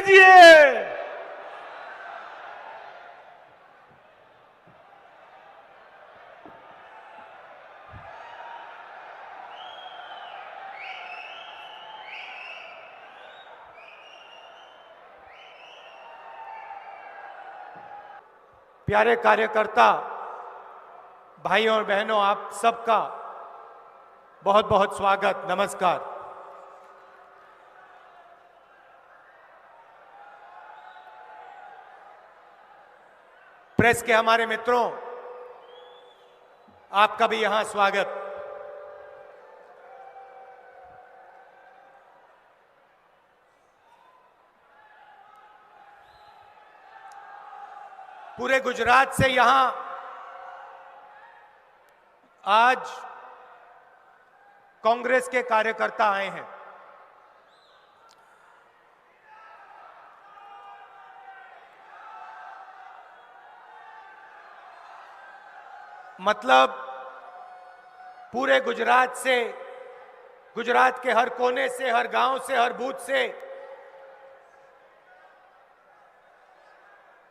कीजिए। प्यारे कार्यकर्ता भाइयों और बहनों, आप सबका बहुत बहुत स्वागत, नमस्कार। प्रेस के हमारे मित्रों, आपका भी यहां स्वागत। पूरे गुजरात से यहां आज कांग्रेस के कार्यकर्ता आए हैं। मतलब पूरे गुजरात से, गुजरात के हर कोने से, हर गांव से, हर बूथ से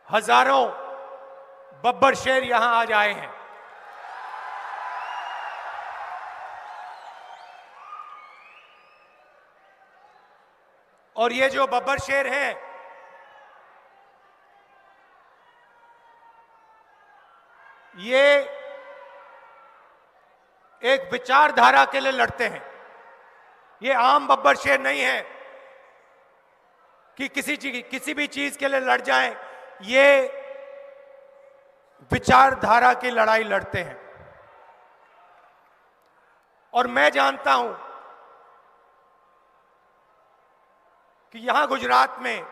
हजारों बब्बर शेर यहां आज आए हैं। और ये जो बब्बर शेर हैं, ये एक विचारधारा के लिए लड़ते हैं। ये आम बब्बर शेर नहीं है कि किसी भी चीज के लिए लड़ जाएं। ये विचारधारा की लड़ाई लड़ते हैं। और मैं जानता हूं कि यहां गुजरात में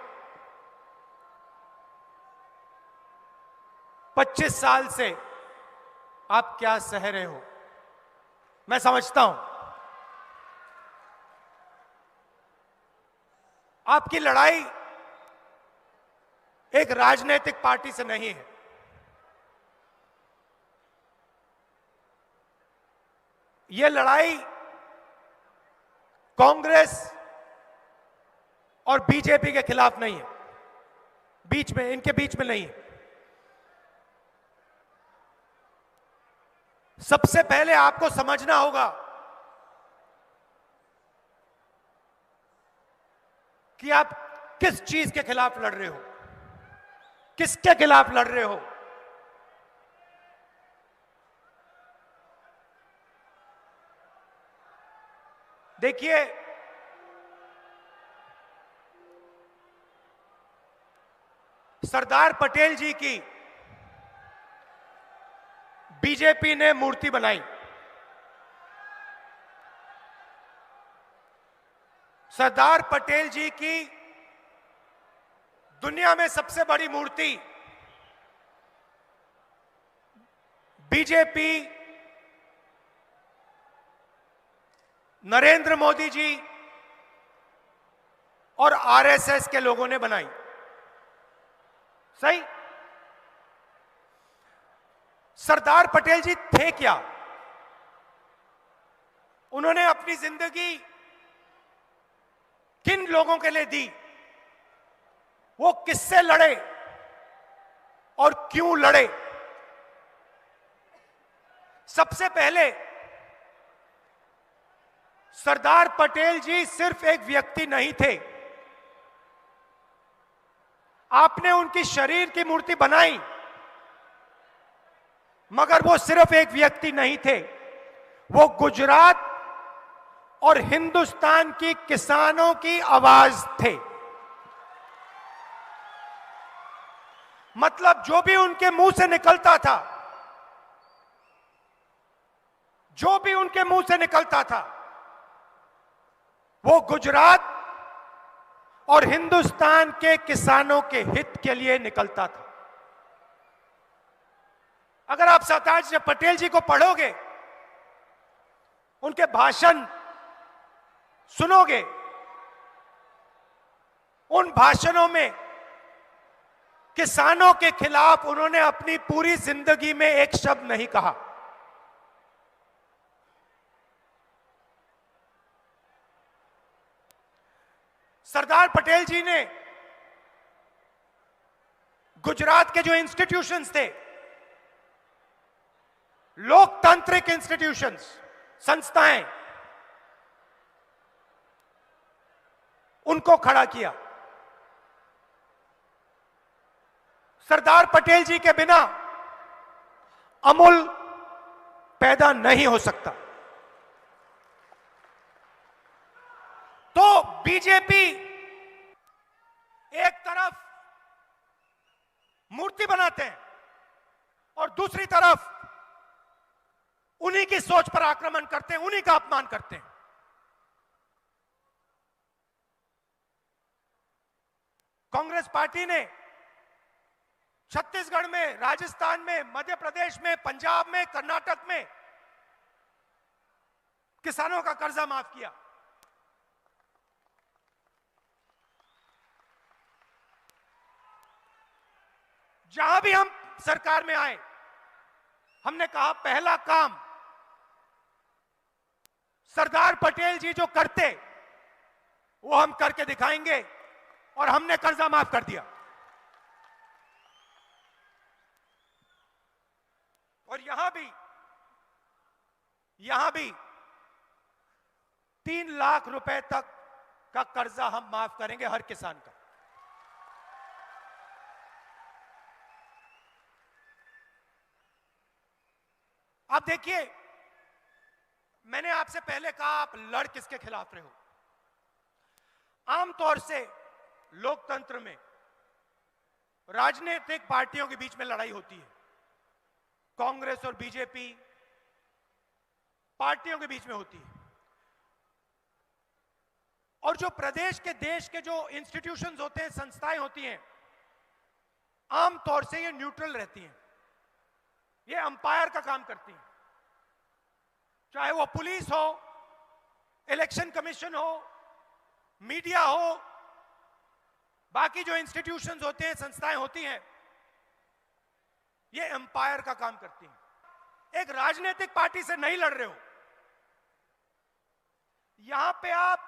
25 साल से आप क्या सह रहे हो, मैं समझता हूं। आपकी लड़ाई एक राजनीतिक पार्टी से नहीं है। यह लड़ाई कांग्रेस और बीजेपी के खिलाफ नहीं है, इनके बीच में नहीं है। सबसे पहले आपको समझना होगा कि आप किस चीज के खिलाफ लड़ रहे हो, किसके खिलाफ लड़ रहे हो। देखिए, सरदार पटेल जी की बीजेपी ने मूर्ति बनाई। सरदार पटेल जी की दुनिया में सबसे बड़ी मूर्ति बीजेपी, नरेंद्र मोदी जी और आरएसएस के लोगों ने बनाई। सही? सरदार पटेल जी थे क्या? उन्होंने अपनी जिंदगी किन लोगों के लिए दी? वो किससे लड़े और क्यों लड़े? सबसे पहले सरदार पटेल जी सिर्फ एक व्यक्ति नहीं थे। आपने उनकी शरीर की मूर्ति बनाई, मगर वो सिर्फ एक व्यक्ति नहीं थे। वो गुजरात और हिंदुस्तान की किसानों की आवाज थे। मतलब जो भी उनके मुंह से निकलता था, जो भी उनके मुंह से निकलता था, वो गुजरात और हिंदुस्तान के किसानों के हित के लिए निकलता था। अगर आप सरदार पटेल जी को पढ़ोगे, उनके भाषण सुनोगे, उन भाषणों में किसानों के खिलाफ उन्होंने अपनी पूरी जिंदगी में एक शब्द नहीं कहा। सरदार पटेल जी ने गुजरात के जो इंस्टीट्यूशंस थे, लोकतांत्रिक इंस्टीट्यूशंस, संस्थाएं, उनको खड़ा किया। सरदार पटेल जी के बिना अमूल पैदा नहीं हो सकता। तो बीजेपी एक तरफ मूर्ति बनाते हैं और दूसरी तरफ उन्हीं की सोच पर आक्रमण करते हैं, उन्हीं का अपमान करते हैं। कांग्रेस पार्टी ने छत्तीसगढ़ में, राजस्थान में, मध्य प्रदेश में, पंजाब में, कर्नाटक में किसानों का कर्जा माफ किया। जहां भी हम सरकार में आए, हमने कहा पहला काम सरदार पटेल जी जो करते वो हम करके दिखाएंगे, और हमने कर्जा माफ कर दिया। और यहां भी 3 लाख रुपए तक का कर्जा हम माफ करेंगे हर किसान का। आप देखिए, मैंने आपसे पहले कहा आप लड़ किसके खिलाफ रहे हो। आमतौर से लोकतंत्र में राजनीतिक पार्टियों के बीच में लड़ाई होती है। कांग्रेस और बीजेपी पार्टियों के बीच में होती है, और जो प्रदेश के, देश के जो इंस्टीट्यूशंस होते हैं, संस्थाएं होती हैं, आमतौर से ये न्यूट्रल रहती हैं, ये अंपायर का काम करती हैं। चाहे वो पुलिस हो, इलेक्शन कमीशन हो, मीडिया हो, बाकी जो इंस्टीट्यूशंस होते हैं, संस्थाएं होती हैं, ये एम्पायर का काम करती हैं। एक राजनीतिक पार्टी से नहीं लड़ रहे हो। यहां पे आप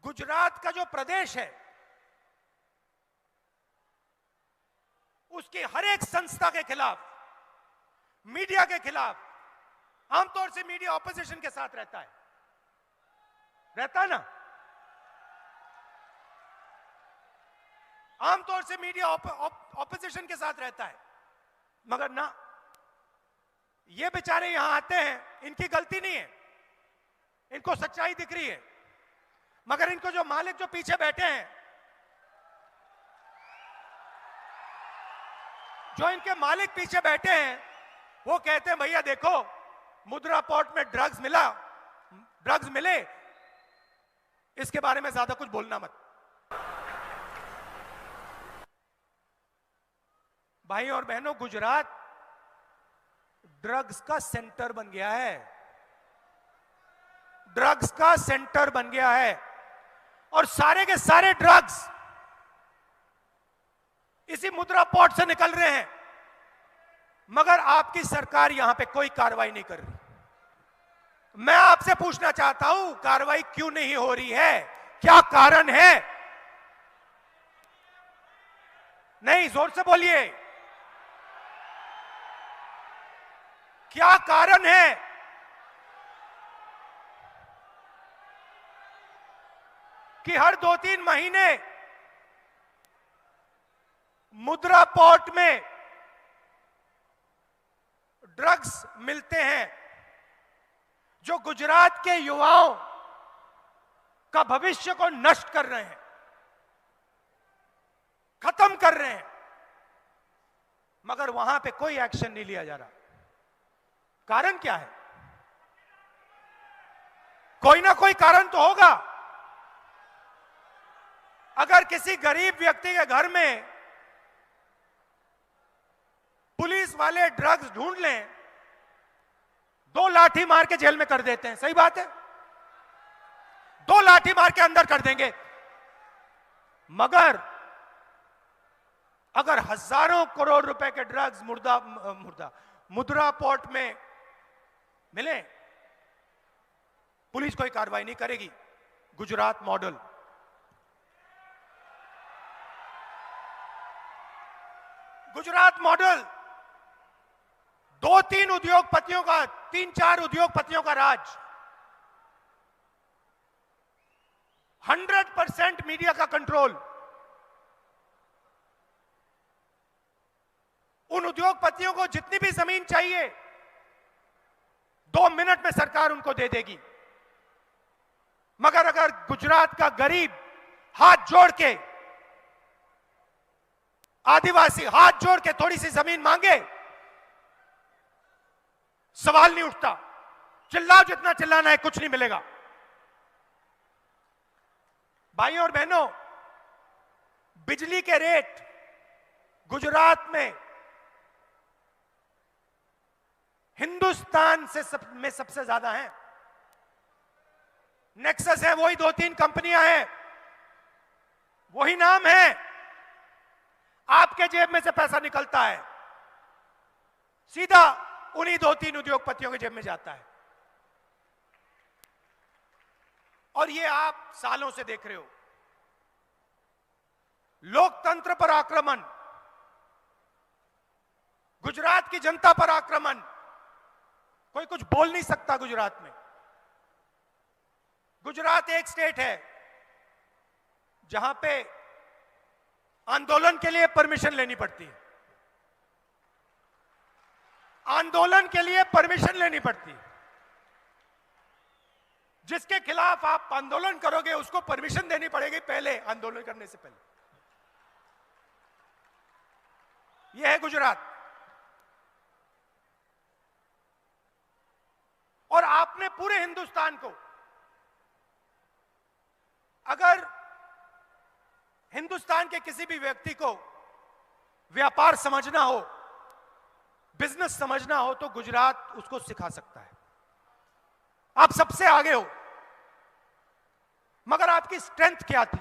गुजरात का जो प्रदेश है, उसकी हर एक संस्था के खिलाफ, मीडिया के खिलाफ, आमतौर से मीडिया ऑपोजिशन के साथ रहता है ना। आमतौर से मीडिया ऑपोजिशन के साथ रहता है, मगर ना, ये बेचारे यहां आते हैं, इनकी गलती नहीं है, इनको सच्चाई दिख रही है, मगर इनको जो मालिक जो पीछे बैठे हैं, जो इनके मालिक पीछे बैठे हैं, वो कहते हैं भैया देखो, मुद्रा पोर्ट में ड्रग्स मिले, इसके बारे में ज्यादा कुछ बोलना मत। भाई और बहनों, गुजरात ड्रग्स का सेंटर बन गया है, ड्रग्स का सेंटर बन गया है, और सारे के सारे ड्रग्स इसी मुद्रा पोर्ट से निकल रहे हैं, मगर आपकी सरकार यहां पे कोई कार्रवाई नहीं कर रही। मैं आपसे पूछना चाहता हूं, कार्रवाई क्यों नहीं हो रही है? क्या कारण है? नहीं, जोर से बोलिए, क्या कारण है? कि हर 2-3 महीने मुद्रा पोर्ट में ड्रग्स मिलते हैं, जो गुजरात के युवाओं का भविष्य को नष्ट कर रहे हैं, खत्म कर रहे हैं, मगर वहां पे कोई एक्शन नहीं लिया जा रहा। कारण क्या है? कोई ना कोई कारण तो होगा। अगर किसी गरीब व्यक्ति के घर में पुलिस वाले ड्रग्स ढूंढ लें, 2 लाठी मार के जेल में कर देते हैं, सही बात है, 2 लाठी मार के अंदर कर देंगे। मगर अगर हजारों करोड़ रुपए के ड्रग्स मुद्रा पोर्ट में मिले, पुलिस कोई कार्रवाई नहीं करेगी। गुजरात मॉडल। गुजरात मॉडल 2-3 उद्योगपतियों का, 3-4 उद्योगपतियों का राज, 100% मीडिया का कंट्रोल। उन उद्योगपतियों को जितनी भी जमीन चाहिए 2 मिनट में सरकार उनको दे देगी। मगर अगर गुजरात का गरीब हाथ जोड़ के, आदिवासी हाथ जोड़ के थोड़ी सी जमीन मांगे, सवाल नहीं उठता। चिल्लाओ जितना चिल्लाना है, कुछ नहीं मिलेगा। भाइयों और बहनों, बिजली के रेट गुजरात में हिंदुस्तान में सबसे ज्यादा है। नेक्सस है, वही 2-3 कंपनियां हैं, वही नाम है। आपके जेब में से पैसा निकलता है, सीधा उन्हीं 2-3 उद्योगपतियों के जेब में जाता है। और ये आप सालों से देख रहे हो। लोकतंत्र पर आक्रमण, गुजरात की जनता पर आक्रमण, कोई कुछ बोल नहीं सकता गुजरात में। गुजरात एक स्टेट है जहां पे आंदोलन के लिए परमिशन लेनी पड़ती है। आंदोलन के लिए परमिशन लेनी पड़ती है। जिसके खिलाफ आप आंदोलन करोगे उसको परमिशन देनी पड़ेगी पहले, आंदोलन करने से पहले। यह है गुजरात। और आपने पूरे हिंदुस्तान को, अगर हिंदुस्तान के किसी भी व्यक्ति को व्यापार समझना हो, बिजनेस समझना हो, तो गुजरात उसको सिखा सकता है। आप सबसे आगे हो, मगर आपकी स्ट्रेंथ क्या थी?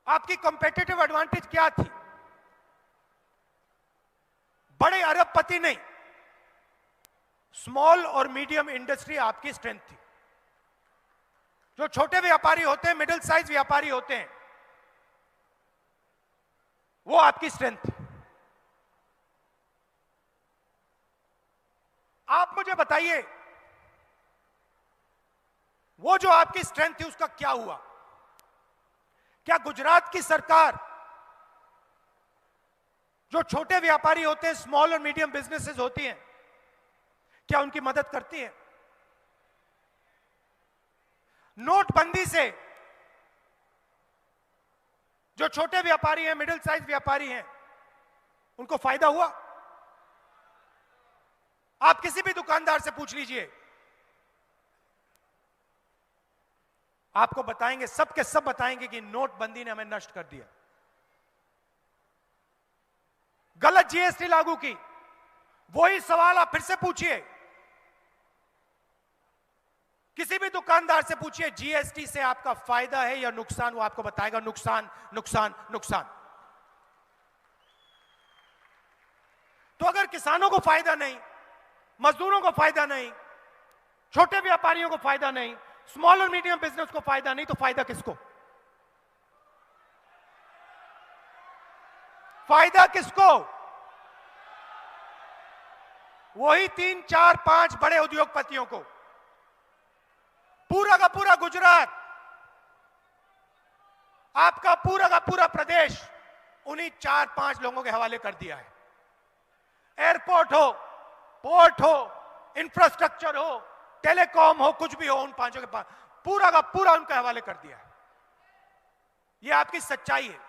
आपकी कॉम्पिटिटिव एडवांटेज क्या थी? बड़े अरबपति नहीं, स्मॉल और मीडियम इंडस्ट्री आपकी स्ट्रेंथ थी। जो छोटे व्यापारी होते हैं, मिडिल साइज व्यापारी होते हैं, वो आपकी स्ट्रेंथ थी। आप मुझे बताइए, वो जो आपकी स्ट्रेंथ थी उसका क्या हुआ? क्या गुजरात की सरकार जो छोटे व्यापारी होते हैं, स्मॉल और मीडियम बिजनेसेस होती हैं, क्या उनकी मदद करती है? नोटबंदी से जो छोटे व्यापारी हैं, मिडिल साइज व्यापारी हैं, उनको फायदा हुआ? आप किसी भी दुकानदार से पूछ लीजिए, आपको बताएंगे, सब के सब बताएंगे कि नोटबंदी ने हमें नष्ट कर दिया। गलत जीएसटी लागू की, वही सवाल आप फिर से पूछिए, किसी भी दुकानदार से पूछिए जीएसटी से आपका फायदा है या नुकसान, वो आपको बताएगा नुकसान, नुकसान, नुकसान। तो अगर किसानों को फायदा नहीं, मजदूरों को फायदा नहीं, छोटे व्यापारियों को फायदा नहीं, स्मॉल और मीडियम बिजनेस को फायदा नहीं, तो फायदा किसको? फायदा किसको? वही 3, 4, 5 बड़े उद्योगपतियों को। पूरा का पूरा गुजरात, आपका पूरा का पूरा प्रदेश उन्हीं 4-5 लोगों के हवाले कर दिया है। एयरपोर्ट हो, पोर्ट हो, इंफ्रास्ट्रक्चर हो, टेलीकॉम हो, कुछ भी हो, उन 5 के पास पूरा का पूरा उनके हवाले कर दिया है। यह आपकी सच्चाई है।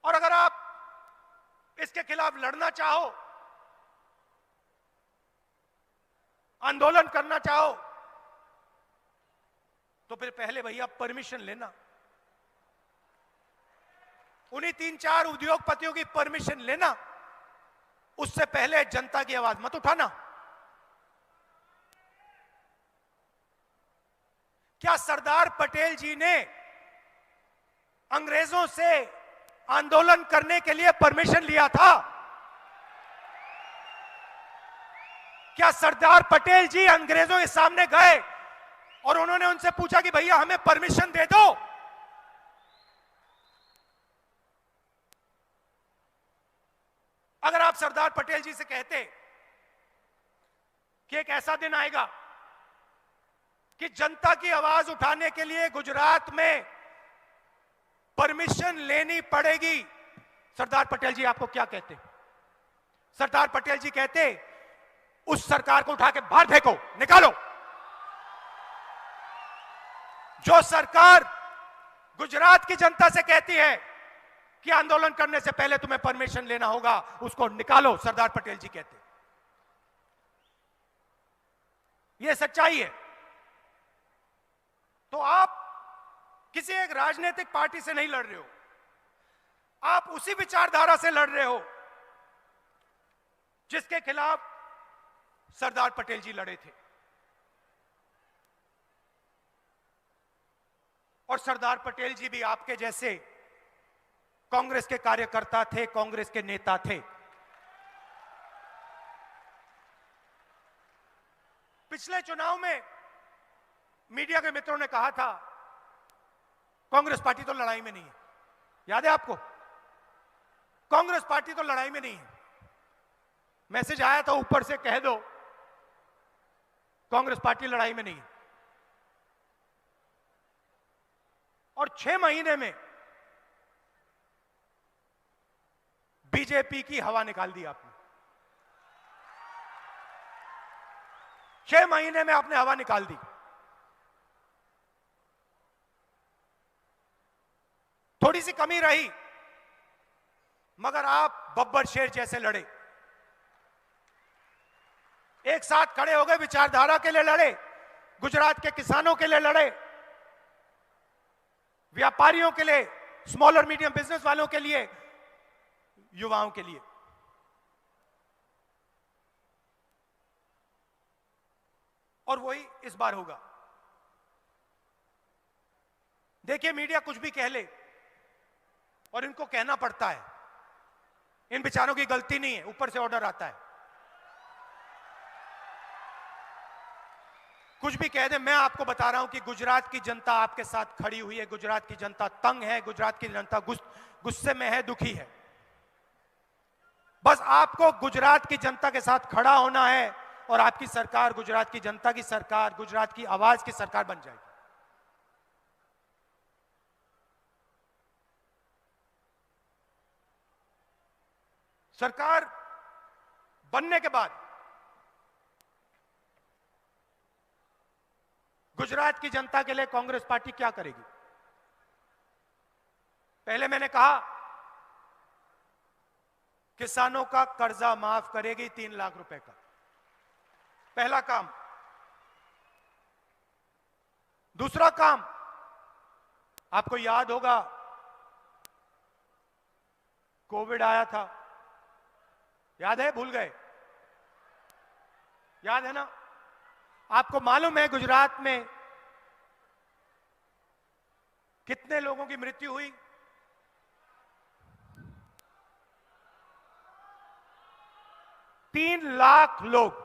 और अगर आप इसके खिलाफ लड़ना चाहो, आंदोलन करना चाहो, तो फिर पहले भैया परमिशन लेना। उन्हीं 3-4 उद्योगपतियों की परमिशन लेना, उससे पहले जनता की आवाज मत उठाना। क्या सरदार पटेल जी ने अंग्रेजों से आंदोलन करने के लिए परमिशन लिया था? क्या सरदार पटेल जी अंग्रेजों के सामने गए और उन्होंने उनसे पूछा कि भैया हमें परमिशन दे दो। अगर आप सरदार पटेल जी से कहते कि एक ऐसा दिन आएगा कि जनता की आवाज उठाने के लिए गुजरात में परमिशन लेनी पड़ेगी, सरदार पटेल जी आपको क्या कहते? सरदार पटेल जी कहते उस सरकार को उठा के बाहर फेंको, निकालो। जो सरकार गुजरात की जनता से कहती है कि आंदोलन करने से पहले तुम्हें परमिशन लेना होगा, उसको निकालो, सरदार पटेल जी कहते। यह सच्चाई है। तो आप किसी एक राजनीतिक पार्टी से नहीं लड़ रहे हो, आप उसी विचारधारा से लड़ रहे हो जिसके खिलाफ सरदार पटेल जी लड़े थे। और सरदार पटेल जी भी आपके जैसे कांग्रेस के कार्यकर्ता थे, कांग्रेस के नेता थे। पिछले चुनाव में मीडिया के मित्रों ने कहा था कांग्रेस पार्टी तो लड़ाई में नहीं है, याद है आपको? कांग्रेस पार्टी तो लड़ाई में नहीं है। मैसेज आया था ऊपर से, कह दो कांग्रेस पार्टी लड़ाई में नहीं है। और 6 महीने में बीजेपी की हवा निकाल दी आपने। 6 महीने में आपने हवा निकाल दी। थोड़ी सी कमी रही, मगर आप बब्बर शेर जैसे लड़े, एक साथ खड़े हो गए, विचारधारा के लिए लड़े, गुजरात के किसानों के लिए लड़े, व्यापारियों के लिए, स्मॉल और मीडियम बिजनेस वालों के लिए, युवाओं के लिए। और वही इस बार होगा। देखिए, मीडिया कुछ भी कह ले और इनको कहना पड़ता है, इन बेचारों की गलती नहीं है, ऊपर से ऑर्डर आता है। कुछ भी कह दे, मैं आपको बता रहा हूं कि गुजरात की जनता आपके साथ खड़ी हुई है। गुजरात की जनता तंग है, गुजरात की जनता गुस्से में है, दुखी है। बस आपको गुजरात की जनता के साथ खड़ा होना है और आपकी सरकार गुजरात की जनता की सरकार, गुजरात की आवाज की सरकार बन जाएगी। सरकार बनने के बाद गुजरात की जनता के लिए कांग्रेस पार्टी क्या करेगी? पहले मैंने कहा किसानों का कर्जा माफ करेगी 3 लाख रुपए का, पहला काम। दूसरा काम, आपको याद होगा कोविड आया था, याद है? भूल गए? याद है ना? आपको मालूम है गुजरात में कितने लोगों की मृत्यु हुई? 3 लाख लोग,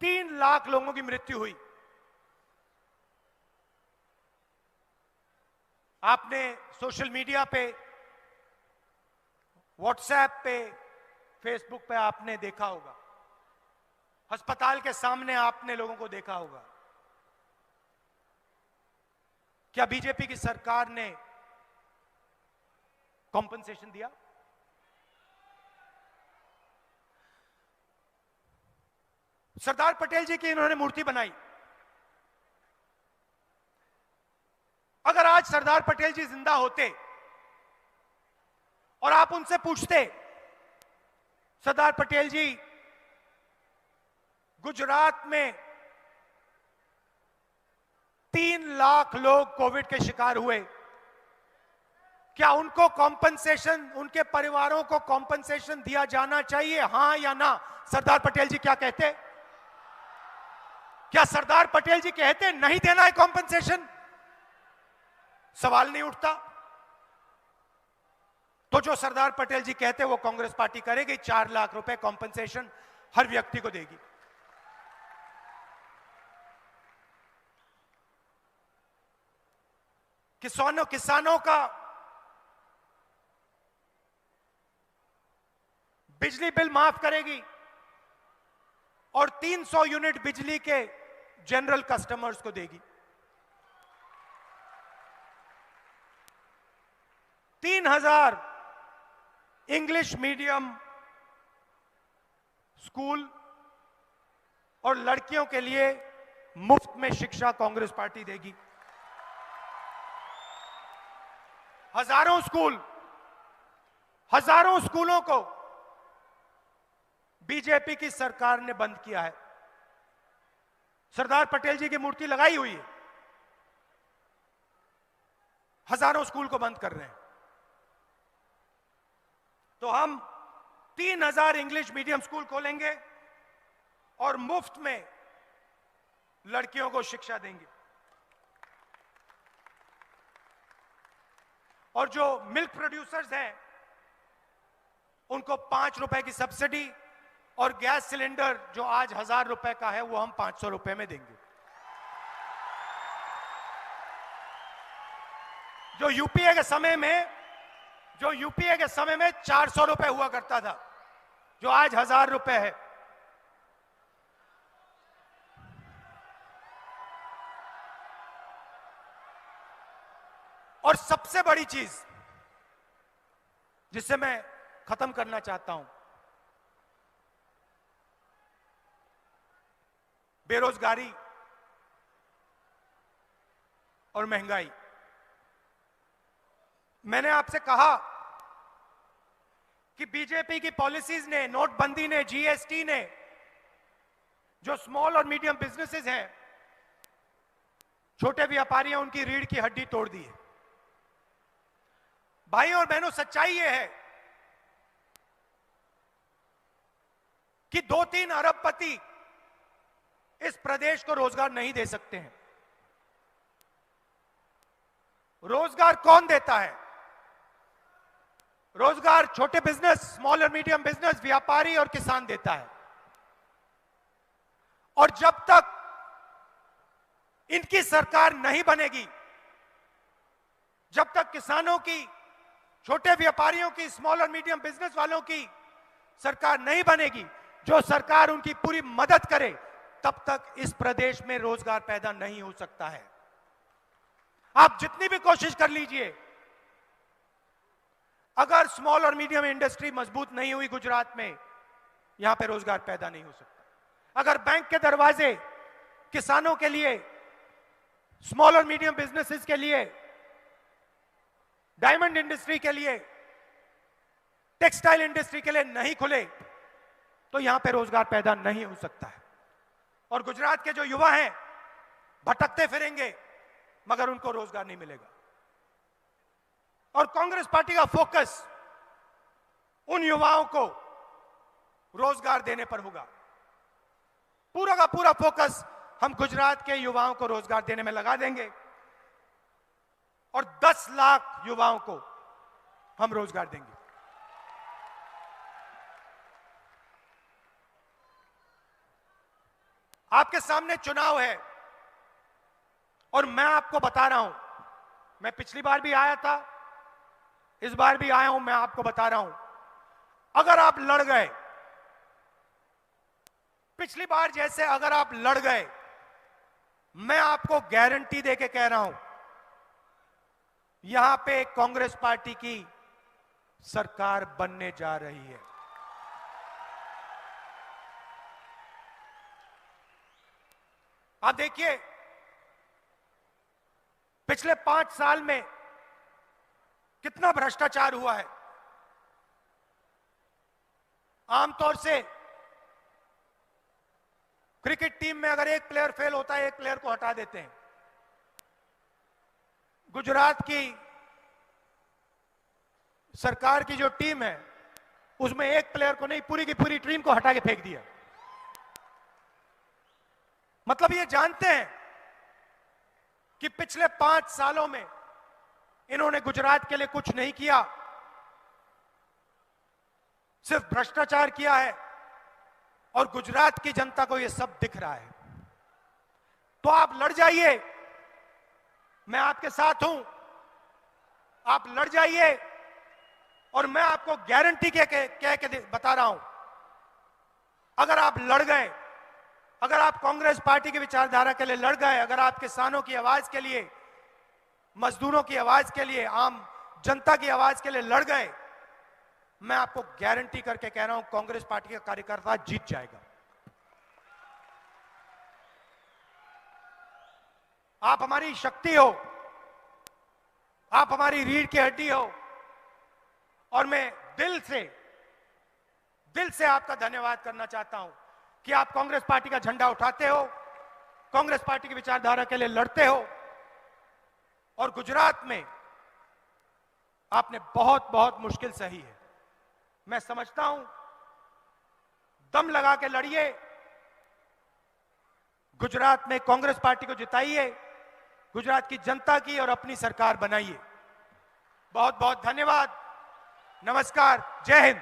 3 लाख लोगों की मृत्यु हुई। आपने सोशल मीडिया पे, व्हाट्सएप पे, फेसबुक पे आपने देखा होगा, अस्पताल के सामने आपने लोगों को देखा होगा। क्या बीजेपी की सरकार ने कॉम्पनसेशन दिया? सरदार पटेल जी की इन्होंने मूर्ति बनाई। अगर आज सरदार पटेल जी जिंदा होते और आप उनसे पूछते, सरदार पटेल जी गुजरात में 3 लाख लोग कोविड के शिकार हुए, क्या उनको कॉम्पनसेशन, उनके परिवारों को कॉम्पनसेशन दिया जाना चाहिए, हां या ना? सरदार पटेल जी क्या कहते? क्या सरदार पटेल जी कहते नहीं देना है कॉम्पनसेशन? सवाल नहीं उठता। तो जो सरदार पटेल जी कहते वो कांग्रेस पार्टी करेगी, 4 लाख रुपए कॉम्पनसेशन हर व्यक्ति को देगी। किसानों का बिजली बिल माफ करेगी और 300 यूनिट बिजली के जनरल कस्टमर्स को देगी। 3000 इंग्लिश मीडियम स्कूल और लड़कियों के लिए मुफ्त में शिक्षा कांग्रेस पार्टी देगी। हजारों स्कूलों को बीजेपी की सरकार ने बंद किया है। सरदार पटेल जी की मूर्ति लगाई हुई है, हजारों स्कूल को बंद कर रहे हैं। तो हम 3000 इंग्लिश मीडियम स्कूल खोलेंगे और मुफ्त में लड़कियों को शिक्षा देंगे। और जो मिल्क प्रोड्यूसर्स हैं उनको 5 रुपए की सब्सिडी और गैस सिलेंडर जो आज 1000 रुपए का है वो हम 500 रुपए में देंगे। जो यूपीए के समय में 400 रुपए हुआ करता था, जो आज 1000 रुपए है। और सबसे बड़ी चीज जिससे मैं खत्म करना चाहता हूं, बेरोजगारी और महंगाई। मैंने आपसे कहा कि बीजेपी की पॉलिसीज ने, नोटबंदी ने, जीएसटी ने जो स्मॉल और मीडियम बिजनेसेस हैं, छोटे व्यापारी हैं, उनकी रीढ़ की हड्डी तोड़ दी है। भाइयों और बहनों, सच्चाई यह है कि 2-3 अरबपति इस प्रदेश को रोजगार नहीं दे सकते हैं। रोजगार कौन देता है? रोजगार छोटे बिजनेस, स्मॉल और मीडियम बिजनेस, व्यापारी और किसान देता है। और जब तक इनकी सरकार नहीं बनेगी, जब तक किसानों की, छोटे व्यापारियों की, स्मॉल और मीडियम बिजनेस वालों की सरकार नहीं बनेगी, जो सरकार उनकी पूरी मदद करे, तब तक इस प्रदेश में रोजगार पैदा नहीं हो सकता है। आप जितनी भी कोशिश कर लीजिए, अगर स्मॉल और मीडियम इंडस्ट्री मजबूत नहीं हुई गुजरात में, यहां पे रोजगार पैदा नहीं हो सकता। अगर बैंक के दरवाजे किसानों के लिए, स्मॉल और मीडियम बिजनेसेस के लिए, डायमंड इंडस्ट्री के लिए, टेक्सटाइल इंडस्ट्री के लिए नहीं खुले, तो यहां पे रोजगार पैदा नहीं हो सकता है। और गुजरात के जो युवा हैं भटकते फिरेंगे मगर उनको रोजगार नहीं मिलेगा। और कांग्रेस पार्टी का फोकस उन युवाओं को रोजगार देने पर होगा। पूरा का पूरा फोकस हम गुजरात के युवाओं को रोजगार देने में लगा देंगे और 10 लाख युवाओं को हम रोजगार देंगे। आपके सामने चुनाव है और मैं आपको बता रहा हूं, मैं पिछली बार भी आया था, इस बार भी आया हूं, मैं आपको बता रहा हूं, अगर आप लड़ गए, पिछली बार जैसे अगर आप लड़ गए, मैं आपको गारंटी देके कह रहा हूं, यहां पे कांग्रेस पार्टी की सरकार बनने जा रही है। आप देखिए, पिछले 5 साल में कितना भ्रष्टाचार हुआ है। आमतौर से क्रिकेट टीम में अगर एक प्लेयर फेल होता है, एक प्लेयर को हटा देते हैं। गुजरात की सरकार की जो टीम है, उसमें एक प्लेयर को नहीं, पूरी की पूरी टीम को हटा के फेंक दिया। मतलब ये जानते हैं कि पिछले 5 सालों में इन्होंने गुजरात के लिए कुछ नहीं किया, सिर्फ भ्रष्टाचार किया है और गुजरात की जनता को यह सब दिख रहा है। तो आप लड़ जाइए, मैं आपके साथ हूं, आप लड़ जाइए और मैं आपको गारंटी कह के बता रहा हूं, अगर आप लड़ गए, अगर आप कांग्रेस पार्टी की विचारधारा के लिए लड़ गए, अगर आप किसानों की आवाज के लिए, मजदूरों की आवाज के लिए, आम जनता की आवाज के लिए लड़ गए, मैं आपको गारंटी करके कह रहा हूं कांग्रेस पार्टी का कार्यकर्ता जीत जाएगा। आप हमारी शक्ति हो, आप हमारी रीढ़ की हड्डी हो, और मैं दिल से आपका धन्यवाद करना चाहता हूं कि आप कांग्रेस पार्टी का झंडा उठाते हो, कांग्रेस पार्टी की विचारधारा के लिए लड़ते हो, और गुजरात में आपने बहुत बहुत मुश्किल सही है। मैं समझता हूं, दम लगा के लड़िए, गुजरात में कांग्रेस पार्टी को जिताइए, गुजरात की जनता की और अपनी सरकार बनाइए। बहुत बहुत धन्यवाद। नमस्कार। जय हिंद।